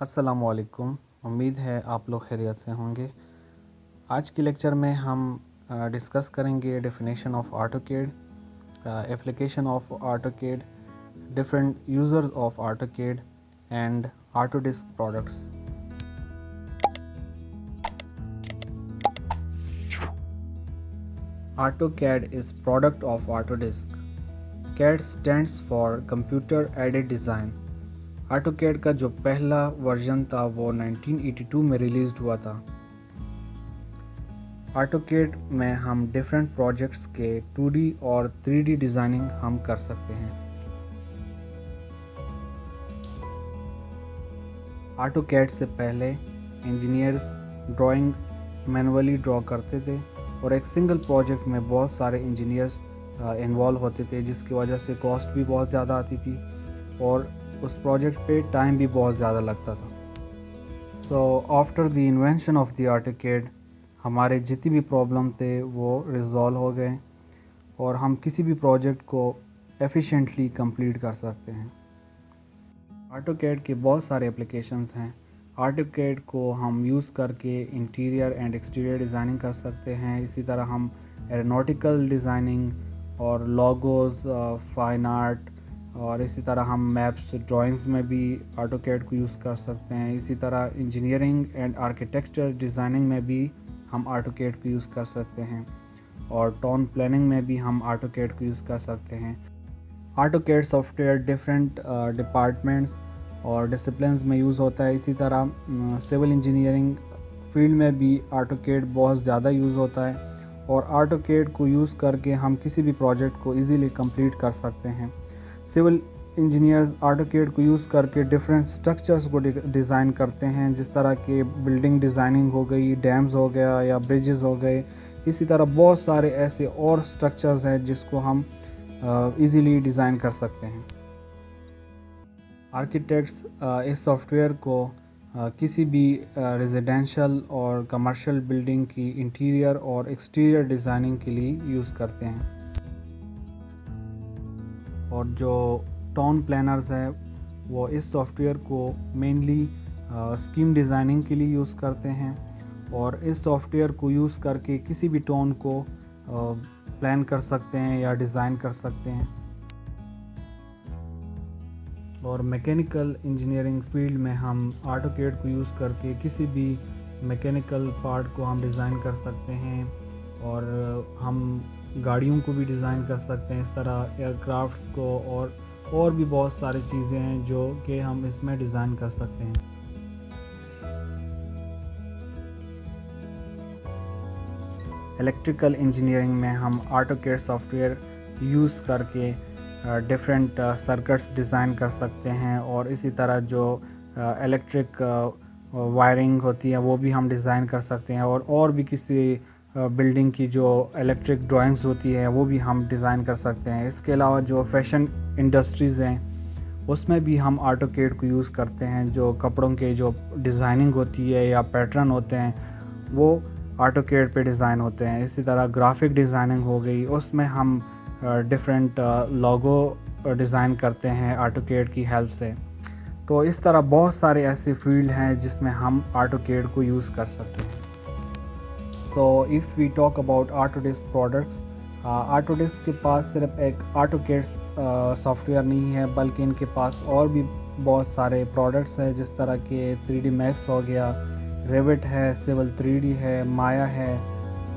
अस्सलाम वालेकुम। उम्मीद है आप लोग खैरियत से होंगे। आज के लेक्चर में हम डिस्कस करेंगे definition of AutoCAD, application of AutoCAD, different users of AutoCAD and Autodesk products. AutoCAD is product of Autodesk. CAD stands for Computer Aided Design. AutoCAD का जो पहला वर्जन था वो 1982 में रिलीज़ हुआ था। AutoCAD में हम डिफरेंट प्रोजेक्ट्स के 2D और 3D डिज़ाइनिंग हम कर सकते हैं। AutoCAD से पहले इंजीनियर्स ड्राइंग मैनुअली ड्रॉ करते थे और एक सिंगल प्रोजेक्ट में बहुत सारे इंजीनियर्स इन्वॉल्व होते थे, जिसकी वजह से कॉस्ट भी बहुत ज़्यादा आती थी और उस प्रोजेक्ट पे टाइम भी बहुत ज़्यादा लगता था। So after the invention of the AutoCAD हमारे जितनी भी प्रॉब्लम थे वो रिजॉल्व हो गए और हम किसी भी प्रोजेक्ट को एफिशिएंटली कंप्लीट कर सकते हैं। AutoCAD के बहुत सारे एप्लीकेशंस हैं। AutoCAD को हम यूज़ करके इंटीरियर एंड एक्सटीरियर डिज़ाइनिंग कर सकते हैं। इसी तरह हम एरोनॉटिकल डिज़ाइनिंग और लोगोज़, फाइन आर्ट और इसी तरह हम मैप्स, ड्राइंग्स में भी AutoCAD को यूज़ कर सकते हैं। इसी तरह इंजीनियरिंग एंड आर्किटेक्चर डिज़ाइनिंग में भी हम AutoCAD को यूज़ कर सकते हैं और टाउन प्लानिंग में भी हम AutoCAD को यूज़ कर सकते हैं। AutoCAD सॉफ्टवेयर डिफरेंट डिपार्टमेंट्स और डिसिप्लिन्स में यूज़ होता है। इसी तरह सिविल इंजीनियरिंग फील्ड में भी AutoCAD बहुत ज़्यादा यूज़ होता है और AutoCAD को यूज़ करके हम किसी भी प्रोजेक्ट को इजीली कंप्लीट कर सकते हैं। सिविल इंजीनियर्स AutoCAD को यूज़ करके डिफरेंट स्ट्रक्चर्स को डिज़ाइन करते हैं, जिस तरह के बिल्डिंग डिज़ाइनिंग हो गई, डैम्स हो गया या ब्रिजेस हो गए। इसी तरह बहुत सारे ऐसे और स्ट्रक्चर्स हैं जिसको हम इजीली डिज़ाइन कर सकते हैं। आर्किटेक्ट्स इस सॉफ्टवेयर को किसी भी रेजिडेंशियल और कमर्शियल बिल्डिंग की इंटीरियर और एक्सटीरियर डिज़ाइनिंग के लिए यूज़ करते हैं और जो टाउन प्लानर्स हैं वो इस सॉफ्टवेयर को मेनली स्कीम डिज़ाइनिंग के लिए यूज़ करते हैं और इस सॉफ्टवेयर को यूज़ करके किसी भी टाउन को प्लान कर सकते हैं या डिज़ाइन कर सकते हैं। और मैकेनिकल इंजीनियरिंग फील्ड में हम AutoCAD को यूज़ करके किसी भी मैकेनिकल पार्ट को हम डिज़ाइन कर सकते हैं और हम गाड़ियों को भी डिज़ाइन कर सकते हैं, इस तरह एयरक्राफ्ट्स को और भी बहुत सारी चीज़ें हैं जो कि हम इसमें डिज़ाइन कर सकते हैं। इलेक्ट्रिकल इंजीनियरिंग में हम AutoCAD सॉफ्टवेयर यूज़ करके डिफरेंट सर्किट्स डिज़ाइन कर सकते हैं और इसी तरह जो इलेक्ट्रिक वायरिंग होती है वो भी हम डिज़ाइन कर सकते हैं और भी किसी बिल्डिंग की जो इलेक्ट्रिक ड्राइंग्स होती है वो भी हम डिज़ाइन कर सकते हैं। इसके अलावा जो फैशन इंडस्ट्रीज़ हैं उसमें भी हम AutoCAD को यूज़ करते हैं। जो कपड़ों के जो डिज़ाइनिंग होती है या पैटर्न होते हैं वो AutoCAD पे डिज़ाइन होते हैं। इसी तरह ग्राफिक डिज़ाइनिंग हो गई, उसमें हम डिफरेंट लोगो डिज़ाइन करते हैं AutoCAD की हेल्प से। तो इस तरह बहुत सारे ऐसे फील्ड हैं जिसमें हम AutoCAD को यूज़ कर सकते हैं। So if we talk about Autodesk products, Autodesk के पास सिर्फ एक AutoCAD सॉफ्टवेयर नहीं है, बल्कि इनके पास और भी बहुत सारे प्रोडक्ट्स हैं, जिस तरह के 3D Max हो गया, Revit है, Civil 3D है, Maya है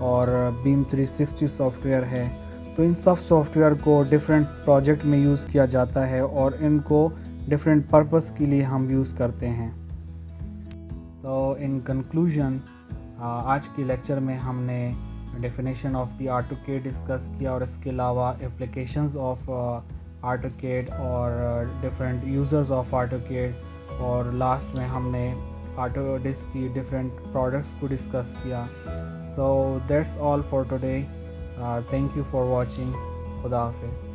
और Beam 360 सॉफ्टवेयर है। तो इन सब सॉफ्टवेयर को डिफरेंट प्रोजेक्ट में यूज़ किया जाता है और इनको डिफरेंट पर्पस के लिए हम यूज़ करते हैं। सो इन कंक्लूजन, आज के लेक्चर में हमने definition of the AutoCAD discuss किया और इसके अलावा एप्लीकेशंस ऑफ AutoCAD और डिफरेंट यूज़र्स ऑफ AutoCAD और लास्ट में हमने Autodesk की डिफरेंट प्रोडक्ट्स को डिस्कस किया। So that's all for today. Thank you for watching. खुदा हाफिज़।